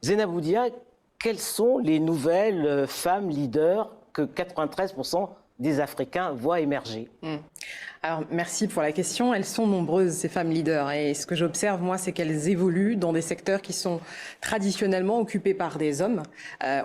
Zeynab Boudia, quelles sont les nouvelles femmes leaders que 93% des Africains voient émerger? Alors, merci pour la question. Elles sont nombreuses, ces femmes leaders. Et ce que j'observe, moi, c'est qu'elles évoluent dans des secteurs qui sont traditionnellement occupés par des hommes.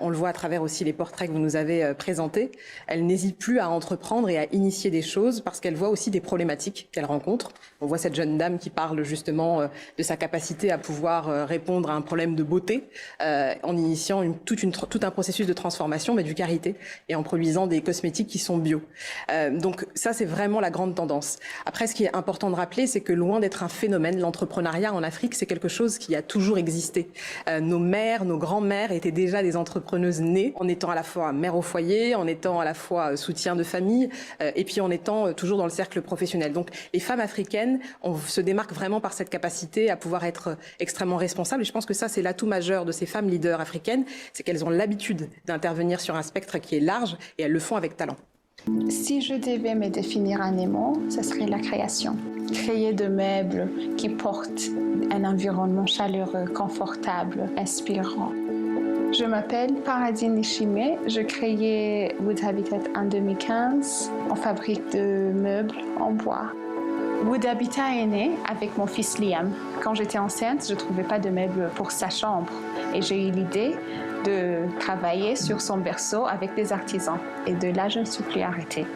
On le voit à travers aussi les portraits que vous nous avez présentés. Elles n'hésitent plus à entreprendre et à initier des choses parce qu'elles voient aussi des problématiques qu'elles rencontrent. On voit cette jeune dame qui parle justement de sa capacité à pouvoir répondre à un problème de beauté en initiant tout un processus de transformation, mais du karité, et en produisant des cosmétiques qui sont bio. Donc ça, c'est vraiment la grande tendance. Après, ce qui est important de rappeler, c'est que loin d'être un phénomène, l'entrepreneuriat en Afrique, c'est quelque chose qui a toujours existé. Nos mères, nos grands-mères étaient déjà des entrepreneuses nées, en étant à la fois mère au foyer, en étant à la fois soutien de famille, et puis en étant toujours dans le cercle professionnel. Donc les femmes africaines, on se démarque vraiment par cette capacité à pouvoir être extrêmement responsables. Et je pense que ça, c'est l'atout majeur de ces femmes leaders africaines, c'est qu'elles ont l'habitude d'intervenir sur un spectre qui est large, et elles le font avec talent. Si je devais me définir un mot, ce serait la création. Créer de meubles qui portent un environnement chaleureux, confortable, inspirant. Je m'appelle Paradine Nishime. Je créais Wood Habitat en 2015. On fabrique de meubles en bois. Wood Habitat est né avec mon fils Liam. Quand j'étais enceinte, je ne trouvais pas de meubles pour sa chambre. Et j'ai eu l'idée de travailler sur son berceau avec des artisans. Et de là, je ne suis plus arrêtée.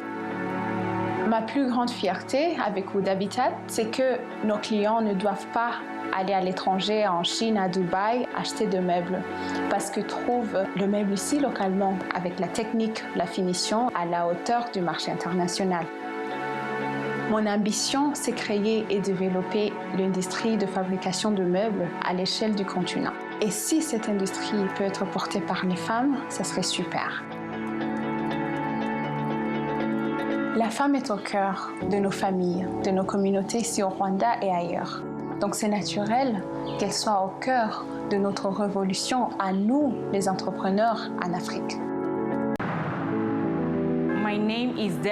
Ma plus grande fierté avec Wood Habitat, c'est que nos clients ne doivent pas aller à l'étranger, en Chine, à Dubaï, acheter de meubles. Parce qu'ils trouvent le meuble ici, localement, avec la technique, la finition, à la hauteur du marché international. Mon ambition, c'est créer et développer l'industrie de fabrication de meubles à l'échelle du continent. Et si cette industrie peut être portée par les femmes, ça serait super. La femme est au cœur de nos familles, de nos communautés ici au Rwanda et ailleurs. Donc c'est naturel qu'elle soit au cœur de notre révolution à nous, les entrepreneurs en Afrique.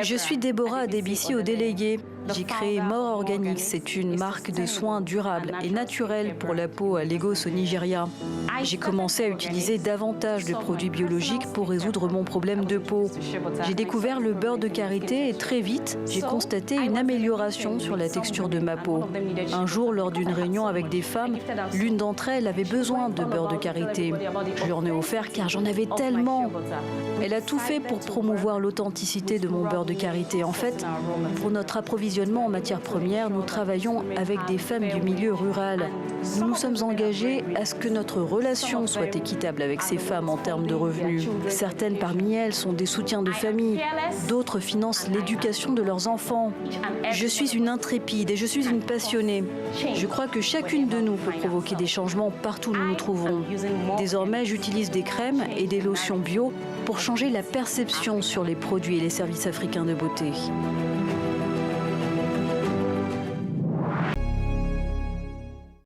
Je suis Déborah Adebisi au délégué. J'ai créé More Organics. C'est une marque de soins durables et naturels pour la peau à Lagos au Nigeria. J'ai commencé à utiliser davantage de produits biologiques pour résoudre mon problème de peau. J'ai découvert le beurre de karité et très vite, j'ai constaté une amélioration sur la texture de ma peau. Un jour, lors d'une réunion avec des femmes, l'une d'entre elles avait besoin de beurre de karité. Je lui en ai offert car j'en avais tellement. Elle a tout fait pour promouvoir l'authenticité de mon beurre de karité. En fait, pour notre approvisionnement en matières premières, nous travaillons avec des femmes du milieu rural. Nous nous sommes engagés à ce que notre relation soit équitable avec ces femmes en termes de revenus. Certaines parmi elles sont des soutiens de famille, d'autres financent l'éducation de leurs enfants. Je suis une intrépide et je suis une passionnée. Je crois que chacune de nous peut provoquer des changements partout où nous nous trouvons. Désormais, j'utilise des crèmes et des lotions bio pour changer la perception sur les produits et les services africains de beauté.